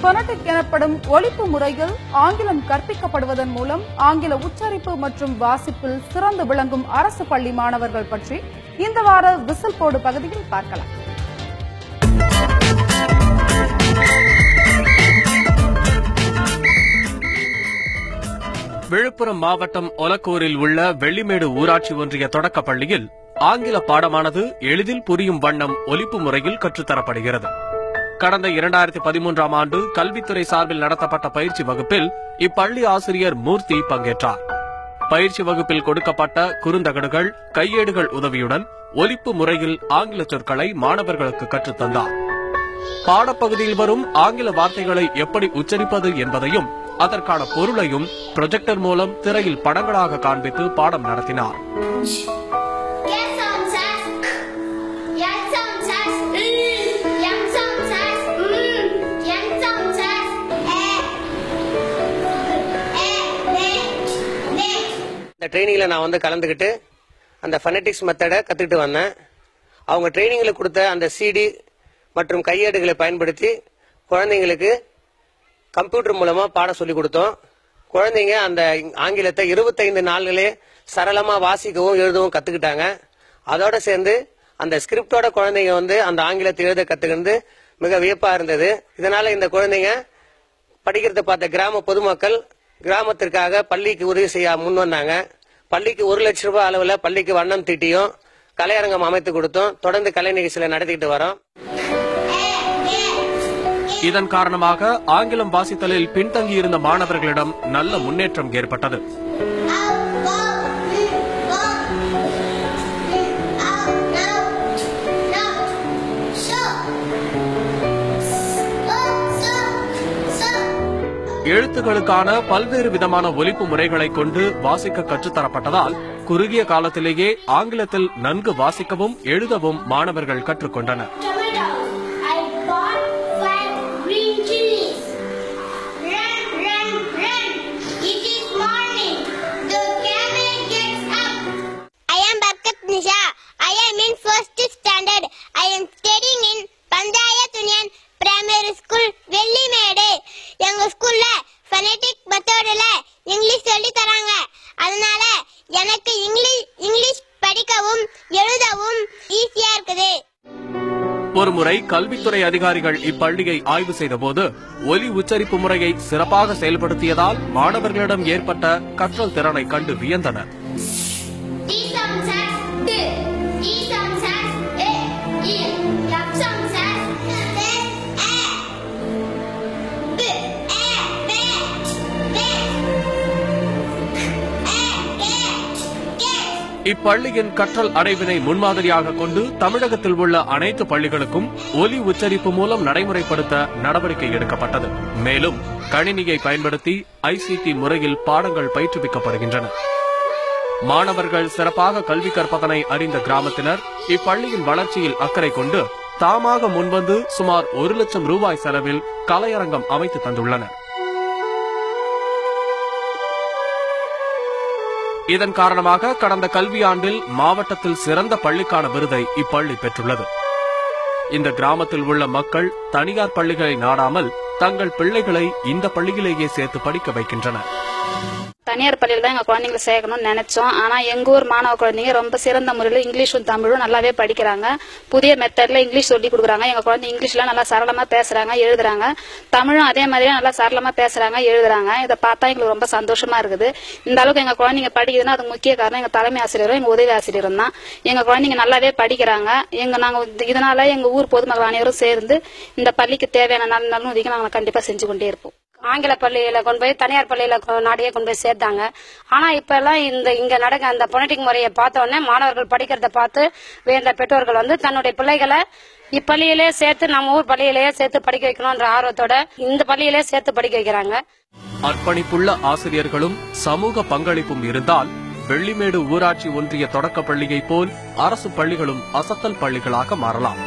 Phonetic எனப்படும் ஒலிப்பு முறையில் ஆங்கிலம் கற்பிக்கப்படுவதன் மூலம் ஆங்கில உச்சரிப்பு மற்றும் வாசிப்பில் சிறந்து விளங்கும் அரசு பள்ளி மாணவர்கள் பற்றி இந்த வார விசில் போடு பகுதியில் பார்க்கலாம். விழுப்புரம் மாவட்டம் ஒலக்கூரில் உள்ள வெள்ளிமேடு ஊராட்சி ஒன்றிய தொடக்கப் பள்ளியில் ஆங்கில பாடமானது எளிதில் புரியும் வண்ணம் ஒலிப்பு முறையில் கற்றுத்தரப்படுகிறது. கடந்த 2013ஆம் ஆண்டு கல்வித்துறை சார்பில் நடத்தப்பட்ட பயிற்சி வகுப்பில் இப்பள்ளி ஆசிரியர் மூர்த்தி பங்கேற்றார். பயிற்சி வகுப்பில் கொடுக்கப்பட்ட குறுந்தகடுகள், கையேடுகள் உதவியுடன் ஒலிப்பு முறையில் ஆங்கில சொற்களை மாணவர்களுக்கு கற்றுத்தந்தார். பாடப்பகுதியில் வரும் ஆங்கில வார்த்தைகளை எப்படி உச்சரிப்பது என்பதையும் அதற்கான பொருளையும் ப்ரொஜெக்டர் மூலம் திரையில் படங்களாக காண்பித்து பாடம் நடத்தினார். இந்த ட்ரைனிங்ல நான் கலந்துக்கிட்டு அந்த ஃபனடிக்ஸ் மெத்தடை கத்துக்கிட்டு வந்தேன். அவங்க ட்ரைனிங்ல கொடுத்த அந்த சிடி மற்றும் கையேடுகளை பயன்படுத்தி குழந்தைங்களுக்கு கம்ப்யூட்டர் மூலமா பாடம் சொல்லி கொடுத்தோம். குழந்தைங்க அந்த ஆங்கிலத்தை 25 நாள்களே சரளமா வாசிக்கவும் எழுதவும் கத்துக்கிட்டாங்க. அதோட சேர்ந்து அந்த ஸ்கிரிப்டோட குழந்தைங்க அந்த ஆங்கிலத்தை எழுத கத்துக்கிறது மிக வியப்பா இருந்தது. இதனால இந்த குழந்தைங்க படிக்கிறத பார்த்த கிராம பொதுமக்கள் கிராமத்திற்காக பள்ளிக்கு உதவி செய்ய முன் வந்தாங்க. பள்ளிக்கு 1 லட்சம் ரூபாய் அளவுல பள்ளிக்கு வண்ணம் தீட்டியும் கலையரங்கம் அமைத்து கொடுத்தோம். தொடர்ந்து கலை நிகழ்ச்சிகளை நடத்திக்கிட்டு வரோம். இதன் காரணமாக ஆங்கிலம் வாசித்தலில் பின்தங்கியிருந்த மாணவர்களிடம் நல்ல முன்னேற்றம் ஏற்பட்டது. எழுத்துக்களுக்கான பல்வேறு விதமான ஒலிப்பு முறைகளை கொண்டு வாசிக்க கற்றுத்தரப்பட்டதால் குறுகிய காலத்திலேயே ஆங்கிலத்தில் நன்கு வாசிக்கவும் எழுதவும் மாணவர்கள் கற்றுக்கொண்டனர். ஒருமுறை கல்வித்துறை அதிகாரிகள் இப்பள்ளியை ஆய்வு செய்தபோது ஒலி உச்சரிப்பு முறையை சிறப்பாக செயல்படுத்தியதால் மாணவர்களிடம் ஏற்பட்ட கற்றல் திறனை கண்டு வியந்தனர். இப்பள்ளியின் கற்றல் அடைவினை முன்மாதிரியாக கொண்டு தமிழகத்தில் உள்ள அனைத்து பள்ளிகளுக்கும் ஒலி உச்சரிப்பு மூலம் நடைமுறைப்படுத்த நடவடிக்கை எடுக்கப்பட்டது. மேலும் கணினியை பயன்படுத்தி ஐசிடி முறையில் பாடங்கள் பயிற்றுவிக்கப்படுகின்றன. மாணவர்கள் சிறப்பாக கல்வி கற்பதனை அறிந்த கிராமத்தினர் இப்பள்ளியின் வளர்ச்சியில் அக்கறை கொண்டு தாமாக முன்வந்து சுமார் 1 லட்சம் ரூபாய் செலவில் கலையரங்கம் அமைத்து தந்துள்ளனர். இதன் காரணமாக கடந்த கல்வியாண்டில் மாவட்டத்தில் சிறந்த பள்ளிக்கான விருதை இப்பள்ளி பெற்றுள்ளது. இந்த கிராமத்தில் உள்ள மக்கள் தனியார் பள்ளிகளை நாடாமல் தங்கள் பிள்ளைகளை இந்த பள்ளியிலேயே சேர்த்து படிக்க வைக்கின்றனர். தனியார் பள்ளியில தான் எங்க குழந்தைங்களை சேர்க்கணும்னு நினைச்சோம். ஆனா எங்க ஊர் மாணவ குழந்தைங்க ரொம்ப சிறந்த முறையில் இங்கிலீஷும் தமிழும் நல்லாவே படிக்கிறாங்க. புதிய மெத்தட்ல இங்கிலீஷ் சொல்லி கொடுக்குறாங்க. எங்க குழந்தை இங்கிலீஷ்ல நல்லா சரளமா பேசுறாங்க, எழுதுறாங்க. தமிழும் அதே மாதிரியே நல்லா சரளமா பேசுறாங்க, எழுதுறாங்க. இதை பார்த்தா எங்களுக்கு ரொம்ப சந்தோஷமா இருக்குது. இந்த அளவுக்கு எங்க குழந்தைங்க படிக்குதுன்னா அதுக்கு முக்கிய காரணம் எங்க தலைமை ஆசிரியரும் எங்க உதவி ஆசிரியரும் தான். எங்க குழந்தைங்க நல்லாவே படிக்கிறாங்க. நாங்க இதனால எங்க ஊர் பொதுமக்கள் அனைவரும் சேர்ந்து இந்த பள்ளிக்கு தேவையான நல்ல உதவிக்கு நாங்க கண்டிப்பா செஞ்சு கொண்டே இருப்போம். ஆங்கில பள்ளியில கொண்டு போய் தனியார் பள்ளியில நாடியே கொண்டு போய் சேர்த்தாங்க. ஆனா இப்ப எல்லாம் இங்க நடக்க அந்த பொனடிக் முறையை பார்த்த உடனே மாணவர்கள் படிக்கிறத பார்த்து வேண்ட பெற்றோர்கள் தன்னுடைய பிள்ளைகளை இப்பள்ளியிலே சேர்த்து நம்ம ஊர் பள்ளியிலேயே சேர்த்து படிக்க வைக்கணும்ன்ற ஆர்வத்தோட இந்த பள்ளியிலே சேர்த்து படிக்க வைக்கிறாங்க. அர்ப்பணிப்புள்ள ஆசிரியர்களும் சமூக பங்களிப்பும் இருந்தால் வெள்ளிமேடு ஊராட்சி ஒன்றிய தொடக்க பள்ளியை போல் அரசு பள்ளிகளும் அசத்தல் பள்ளிகளாக மாறலாம்.